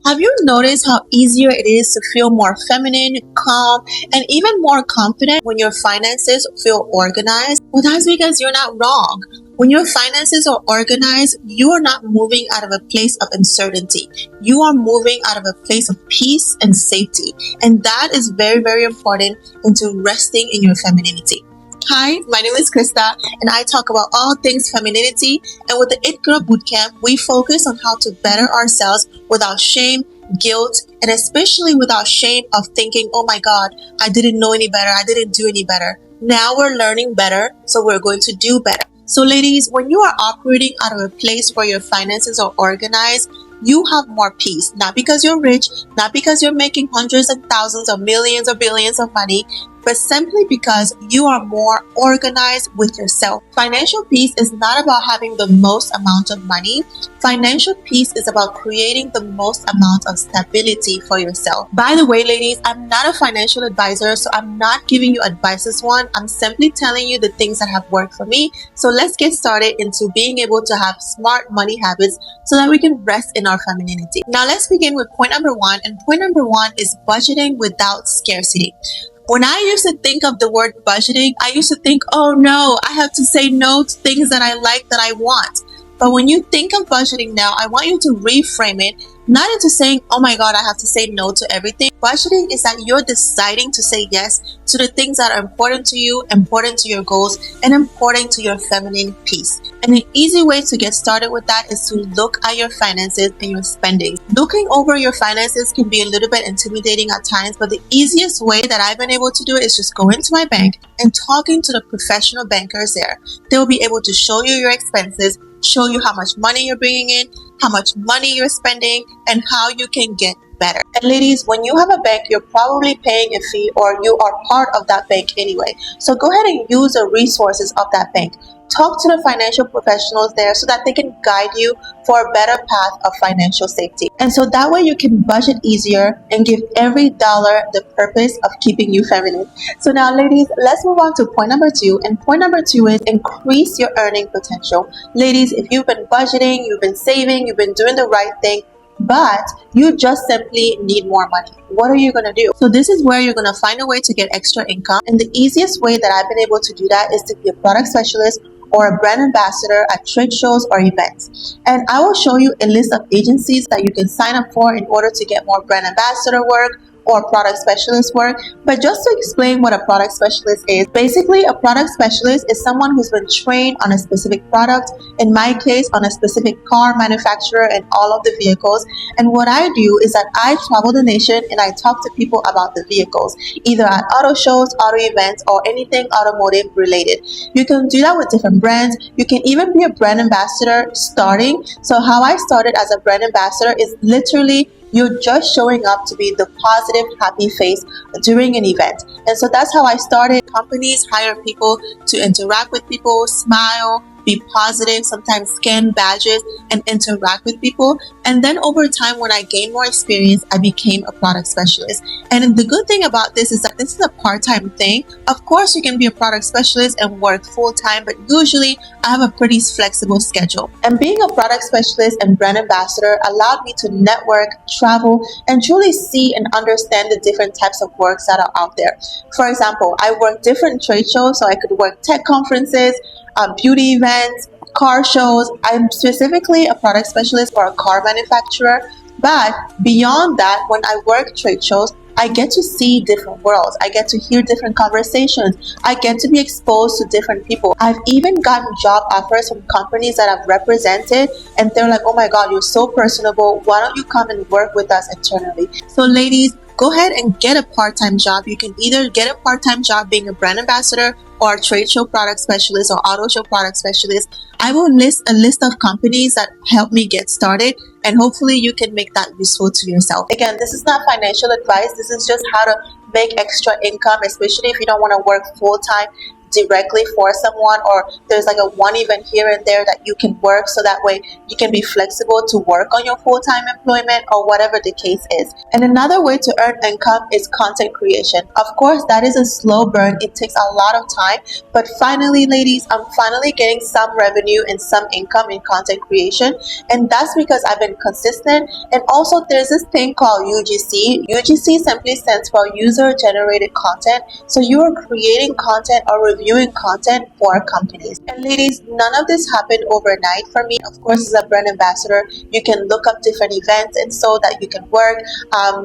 Have you noticed how easier it is to feel more feminine, calm, and even more confident when your finances feel organized? Well, that's because you're not wrong. When your finances are organized, you are not moving out of a place of uncertainty. You are moving out of a place of peace and safety. And that is very, very important into resting in your femininity. Hi, my name is Christa, and I talk about all things femininity. And with the It Girl Bootcamp, we focus on how to better ourselves without shame, guilt, and especially without shame of thinking, oh my God, I didn't know any better. I didn't do any better. Now we're learning better, so we're going to do better. So ladies, when you are operating out of a place where your finances are organized, you have more peace. Not because you're rich, not because you're making hundreds of thousands or millions or billions of money, but simply because you are more organized with yourself. Financial peace is not about having the most amount of money. Financial peace is about creating the most amount of stability for yourself. By the way, ladies, I'm not a financial advisor, so I'm not giving you advice as one. I'm simply telling you the things that have worked for me. So let's get started into being able to have smart money habits so that we can rest in our femininity. Now let's begin with point number one. And point number one is budgeting without scarcity. When I used to think of the word budgeting, I used to think, oh no, I have to say no to things that I like, that I want. But when you think of budgeting now, I want you to reframe it, not into saying, oh my God, I have to say no to everything. Budgeting is that you're deciding to say yes to the things that are important to you, important to your goals, and important to your feminine peace. And an easy way to get started with that is to look at your finances and your spending. Looking over your finances can be a little bit intimidating at times, but the easiest way that I've been able to do it is just go into my bank and talking to the professional bankers there. They'll be able to show you your expenses, show you how much money you're bringing in, how much money you're spending, and how you can get better. And ladies, when you have a bank, you're probably paying a fee, or you are part of that bank anyway. So go ahead and use the resources of that bank. Talk to the financial professionals there so that they can guide you for a better path of financial safety. And so that way you can budget easier and give every dollar the purpose of keeping you feminine. So now ladies, let's move on to point number two. And point number two is increase your earning potential. Ladies, if you've been budgeting, you've been saving, you've been doing the right thing, but you just simply need more money, what are you going to do? So this is where you're going to find a way to get extra income. And the easiest way that I've been able to do that is to be a product specialist or a brand ambassador at trade shows or events. And I will show you a list of agencies that you can sign up for in order to get more brand ambassador work or product specialist work. But just to explain what a product specialist is, basically a product specialist is someone who's been trained on a specific product, in my case on a specific car manufacturer and all of the vehicles. And what I do is that I travel the nation and I talk to people about the vehicles, either at auto shows, auto events, or anything automotive related. You can do that with different brands. You can even be a brand ambassador starting. So how I started as a brand ambassador is literally you're just showing up to be the positive, happy face during an event. And so that's how I started. Companies hire people to interact with people, smile, be positive, sometimes scan badges and interact with people. And then over time, when I gained more experience, I became a product specialist. And the good thing about this is that this is a part-time thing. Of course, you can be a product specialist and work full-time, but usually I have a pretty flexible schedule. And being a product specialist and brand ambassador allowed me to network, travel, and truly see and understand the different types of works that are out there. For example, I worked different trade shows, so I could work tech conferences, beauty events, car shows. I'm specifically a product specialist for a car manufacturer. But beyond that, when I work trade shows, I get to see different worlds. I get to hear different conversations. I get to be exposed to different people. I've even gotten job offers from companies that I've represented, and they're like, oh my God, you're so personable. Why don't you come and work with us internally? So ladies, go ahead and get a part-time job. You can either get a part-time job being a brand ambassador or a trade show product specialist or auto show product specialist. I will list a list of companies that help me get started, and hopefully you can make that useful to yourself. Again, this is not financial advice. This is just how to make extra income, especially if you don't want to work full-time. directly for someone, or there's like a one event here and there that you can work, so that way you can be flexible to work on your full-time employment or whatever the case is. And another way to earn income is content creation. Of course, that is a slow burn. It takes a lot of time, but finally, ladies, I'm finally getting some revenue and some income in content creation, and that's because I've been consistent. And also, there's this thing called UGC. UGC simply stands for user generated content. So you are creating content or reviewing content for companies. And ladies, none of this happened overnight for me. Of course, as a brand ambassador, you can look up different events and so that you can work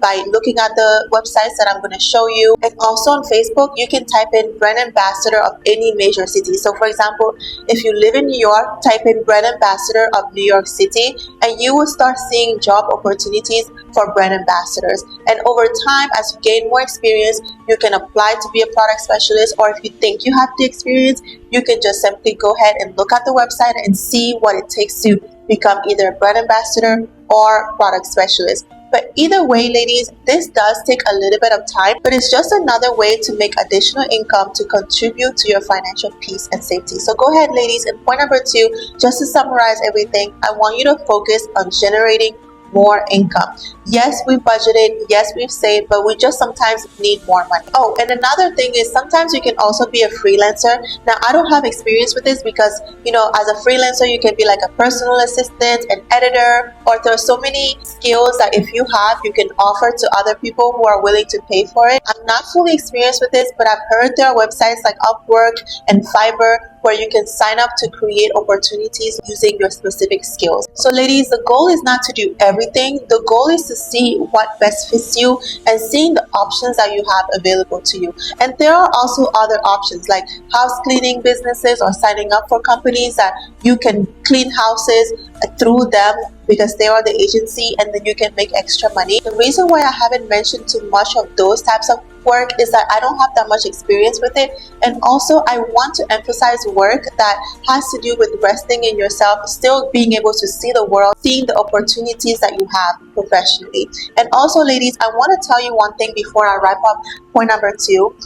by looking at the websites that I'm going to show you. And also on Facebook, you can type in brand ambassador of any major city. So for example, if you live in New York, type in brand ambassador of New York City, and you will start seeing job opportunities for brand ambassadors. And over time, as you gain more experience, you can apply to be a product specialist, or if you think you have the experience, you can just simply go ahead and look at the website and see what it takes to become either a brand ambassador or product specialist. But either way, ladies, this does take a little bit of time, but it's just another way to make additional income to contribute to your financial peace and safety. So go ahead, ladies, and point number 2, just to summarize everything, I want you to focus on generating more income. Yes, we budgeted, yes, we've saved, but we just sometimes need more money. Oh, and another thing is sometimes you can also be a freelancer. Now, I don't have experience with this because, as a freelancer, you can be like a personal assistant, an editor, or there are so many skills that if you have, you can offer to other people who are willing to pay for it. I'm not fully experienced with this, but I've heard there are websites like Upwork and Fiverr where you can sign up to create opportunities using your specific skills. So ladies, the goal is not to do everything. The goal is to see what best fits you and seeing the options that you have available to you. And there are also other options like house cleaning businesses or signing up for companies that you can clean houses through them because they are the agency, and then you can make extra money. The reason why I haven't mentioned too much of those types of work is that I don't have that much experience with it, and also I want to emphasize work that has to do with resting in yourself, still being able to see the world, seeing the opportunities that you have professionally. And also, ladies, I want to tell you one thing before I wrap up point number 2.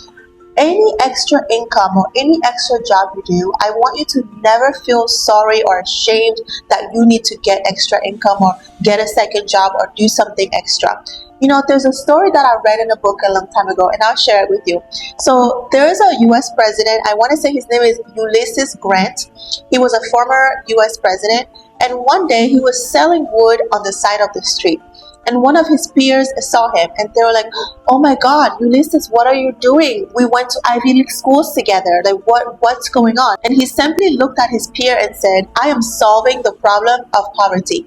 Any extra income or any extra job you do, I want you to never feel sorry or ashamed that you need to get extra income or get a second job or do something extra. There's a story that I read in a book a long time ago, and I'll share it with you. So there is a U.S. president. I want to say his name is Ulysses Grant. He was a former U.S. president, and one day he was selling wood on the side of the street. And one of his peers saw him, and they were like, "Oh my God, Ulysses, what are you doing? We went to Ivy League schools together. Like, what's going on?" And he simply looked at his peer and said, "I am solving the problem of poverty."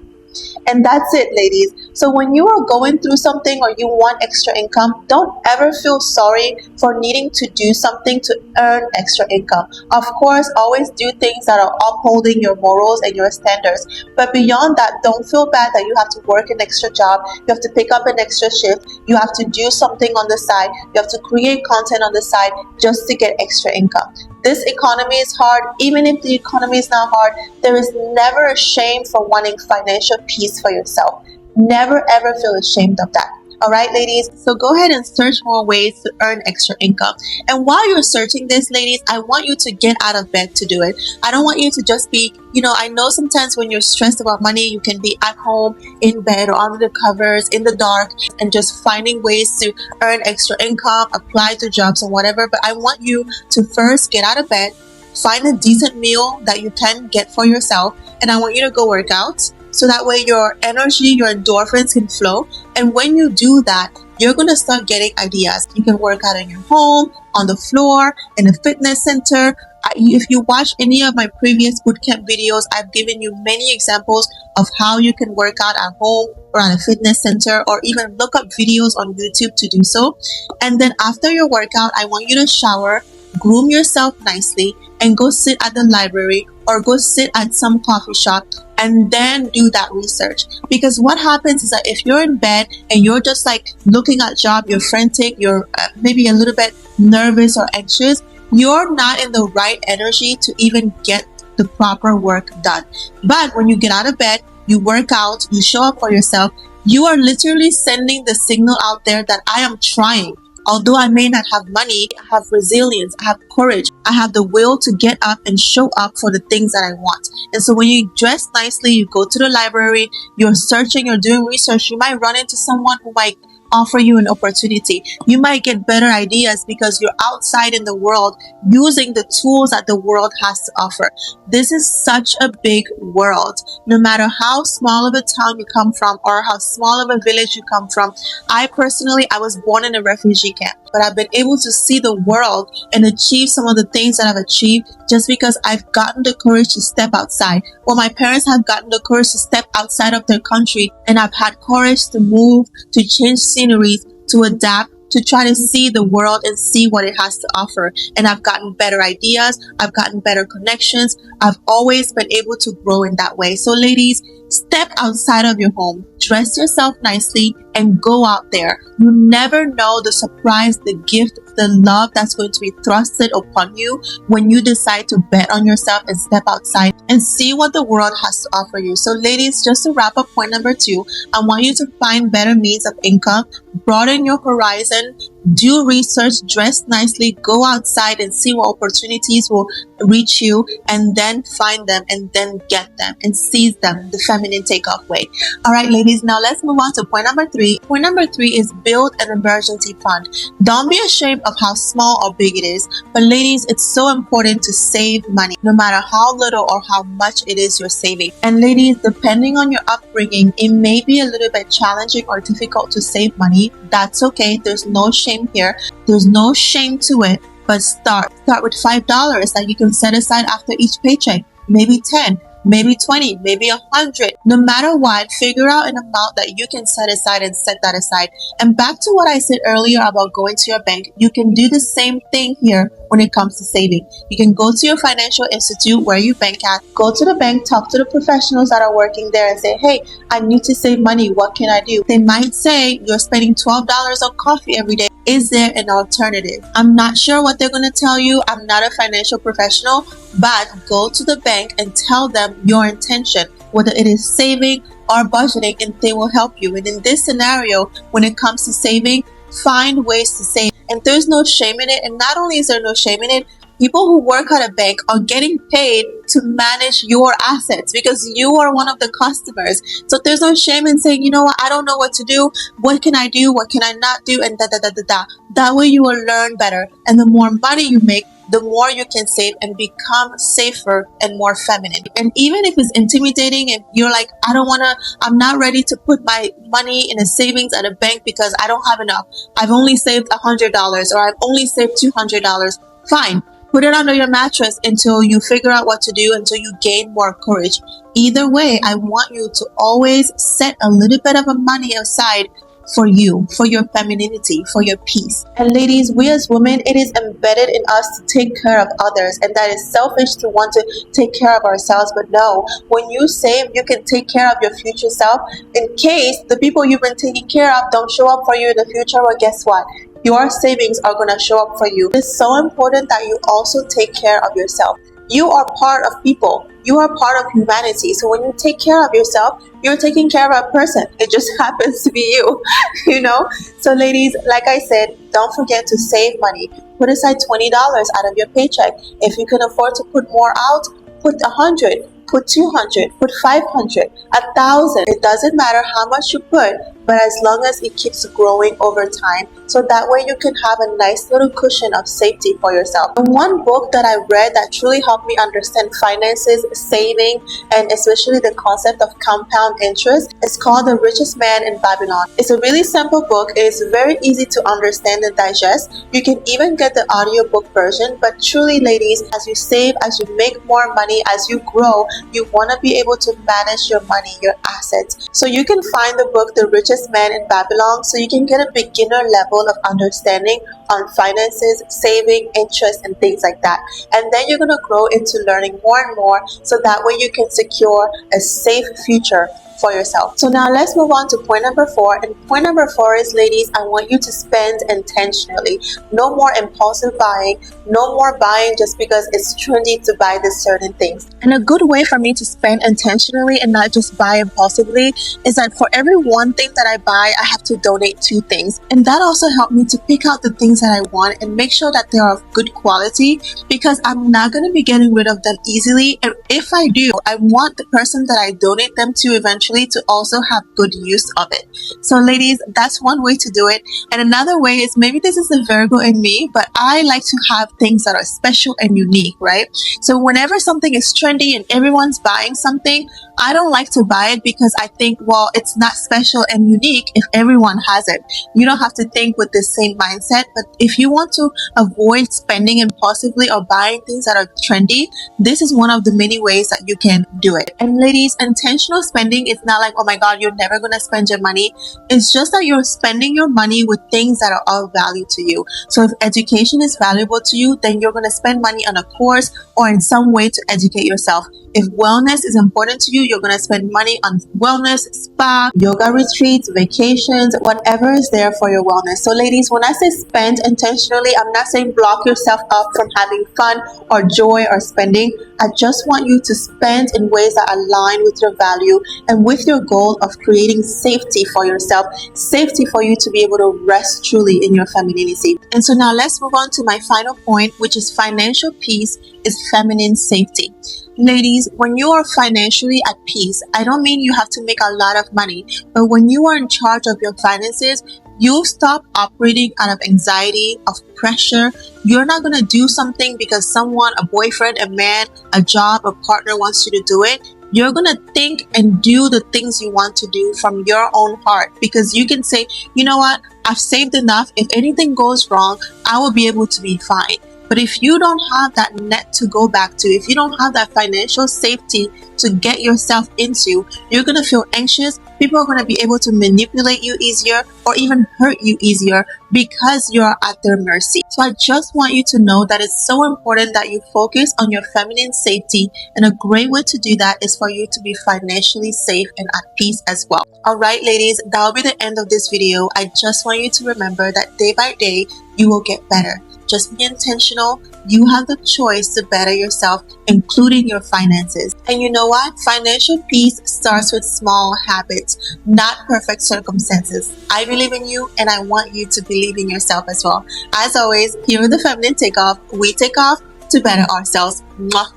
And that's it, ladies. So when you are going through something or you want extra income, don't ever feel sorry for needing to do something to earn extra income. Of course, always do things that are upholding your morals and your standards. But beyond that, don't feel bad that you have to work an extra job. You have to pick up an extra shift. You have to do something on the side. You have to create content on the side just to get extra income. This economy is hard. Even if the economy is not hard, there is never a shame for wanting financial peace for yourself. Never ever feel ashamed of that. All right, ladies, so go ahead and search more ways to earn extra income. And while you're searching this, ladies, I want you to get out of bed to do it. I don't want you to just be, I know sometimes when you're stressed about money, you can be at home, in bed, or under the covers, in the dark, and just finding ways to earn extra income, apply to jobs and whatever. But I want you to first get out of bed, find a decent meal that you can get for yourself, and I want you to go work out. So that way your energy, your endorphins can flow. And when you do that, you're going to start getting ideas. You can work out in your home, on the floor, in a fitness center. If you watch any of my previous bootcamp videos, I've given you many examples of how you can work out at home or at a fitness center, or even look up videos on YouTube to do so. And then after your workout, I want you to shower, groom yourself nicely, and go sit at the library or go sit at some coffee shop and then do that research. Because what happens is that if you're in bed and you're just like looking at job, you're frantic, you're maybe a little bit nervous or anxious, you're not in the right energy to even get the proper work done. But when you get out of bed, you work out, you show up for yourself, you are literally sending the signal out there that I am trying. Although I may not have money, I have resilience, I have courage, I have the will to get up and show up for the things that I want. And so when you dress nicely, you go to the library, you're searching, you're doing research, you might run into someone who might offer you an opportunity. You might get better ideas because you're outside in the world using the tools that the world has to offer. This is such a big world. No matter how small of a town you come from or how small of a village you come from. I was born in a refugee camp, but I've been able to see the world and achieve some of the things that I've achieved just because I've gotten the courage to step outside. Well, my parents have gotten the courage to step outside of their country, and I've had courage to move, to change sceneries, to adapt, to try to see the world and see what it has to offer. And I've gotten better ideas. I've gotten better connections. I've always been able to grow in that way. So ladies, step outside of your home, dress yourself nicely, and go out there. You never know the surprise, the gift, the love that's going to be thrusted upon you when you decide to bet on yourself and step outside and see what the world has to offer you. So ladies, just to wrap up point number 2, I want you to find better means of income, broaden your horizon, do research, dress nicely, go outside and see what opportunities will reach you, and then find them and then get them and seize them the feminine takeoff way. All right, ladies, now let's move on to point number 3. Point number 3 is build an emergency fund. Don't be ashamed of how small or big it is, but ladies, it's so important to save money, no matter how little or how much it is you're saving. And ladies, depending on your upbringing, it may be a little bit challenging or difficult to save money. That's okay. There's no shame here. There's no shame to it. But start with $5 that you can set aside after each paycheck. Maybe 10, maybe 20, maybe 100. No matter what, figure out an amount that you can set aside and set that aside. And back to what I said earlier about going to your bank, you can do the same thing here when it comes to saving. You can go to your financial institute where you bank at, go to the bank, talk to the professionals that are working there and say, hey, I need to save money. What can I do? They might say you're spending $12 on coffee every day. Is there an alternative? I'm not sure what they're going to tell you. I'm not a financial professional, but go to the bank and tell them your intention, whether it is saving or budgeting, and they will help you. And in this scenario, when it comes to saving, find ways to save. And there's no shame in it. And not only is there no shame in it, people who work at a bank are getting paid to manage your assets because you are one of the customers. So there's no shame in saying, you know what, I don't know what to do. What can I do? What can I not do? And That way you will learn better. And the more money you make, the more you can save and become safer and more feminine. And even if it's intimidating, if you're like, I'm not ready to put my money in a savings at a bank because I don't have enough. I've only saved $100 or I've only saved $200. Fine. Put it under your mattress until you figure out what to do, until you gain more courage. Either way, I want you to always set a little bit of money aside for you, for your femininity, for your peace. And ladies, we as women, it is embedded in us to take care of others, and that is selfish to want to take care of ourselves. But no, when you save, you can take care of your future self in case the people you've been taking care of don't show up for you in the future. Well, guess what? Your savings are going to show up for you. It's so important that you also take care of yourself. You are part of people. You are part of humanity. So when you take care of yourself, you're taking care of a person. It just happens to be you, you know? So ladies, like I said, don't forget to save money. Put aside $20 out of your paycheck. If you can afford to put more out, put 100, put 200, put 500, 1,000. It doesn't matter how much you put, but as long as it keeps growing over time, so that way you can have a nice little cushion of safety for yourself. And one book that I read that truly helped me understand finances, saving, and especially the concept of compound interest is called The Richest Man in Babylon. It's a really simple book. It's very easy to understand and digest. You can even get the audiobook version, but truly, ladies, as you save, as you make more money, as you grow, you want to be able to manage your money, your assets. So you can find the book The Richest Man in Babylon, so you can get a beginner level of understanding on finances, saving, interest, and things like that. And then you're going to grow into learning more and more, so that way you can secure a safe future for yourself. So now let's move on to point number 4. And point number 4 is, ladies, I want you to spend intentionally. No more impulsive buying. No more buying just because it's trendy to buy this certain things. And a good way for me to spend intentionally and not just buy impulsively is that for every one thing that I buy, I have to donate 2 things. And that also helped me to pick out the things that I want and make sure that they are of good quality, because I'm not going to be getting rid of them easily. And if I do, I want the person that I donate them to eventually to also have good use of it. So ladies, that's one way to do it. And another way is, maybe this is the Virgo in me, but I like to have things that are special and unique, right? So whenever something is trendy and everyone's buying something, I don't like to buy it because I think, well, it's not special and unique if everyone has it. You don't have to think with the same mindset. But if you want to avoid spending impulsively or buying things that are trendy, this is one of the many ways that you can do it. And ladies, intentional spending is not like, oh my God, you're never going to spend your money. It's just that you're spending your money with things that are of value to you. So if education is valuable to you, then you're going to spend money on a course or in some way to educate yourself. If wellness is important to you, you're going to spend money on wellness, spa, yoga retreats, vacations, whatever is there for your wellness. So ladies, when I say spend intentionally, I'm not saying block yourself up from having fun or joy or spending. I just want you to spend in ways that align with your value and with your goal of creating safety for yourself, safety for you to be able to rest truly in your femininity. And so now let's move on to my final point, which is financial peace is feminine safety. Ladies, when you are financially at peace, I don't mean you have to make a lot of money, but when you are in charge of your finances, you stop operating out of anxiety, of pressure. You're not going to do something because someone, a boyfriend, a man, a job, a partner wants you to do it. You're going to think and do the things you want to do from your own heart, because you can say, you know what, I've saved enough. If anything goes wrong, I will be able to be fine. But if you don't have that net to go back to, if you don't have that financial safety to get yourself into, you're going to feel anxious. People are going to be able to manipulate you easier or even hurt you easier because you're at their mercy. So I just want you to know that it's so important that you focus on your feminine safety. And a great way to do that is for you to be financially safe and at peace as well. All right, ladies, that will be the end of this video. I just want you to remember that day by day, you will get better. Just be intentional. You have the choice to better yourself, including your finances. And you know what? Financial peace starts with small habits, not perfect circumstances. I believe in you, and I want you to believe in yourself as well. As always, here with the Feminine Takeoff, we take off to better ourselves. Mwah.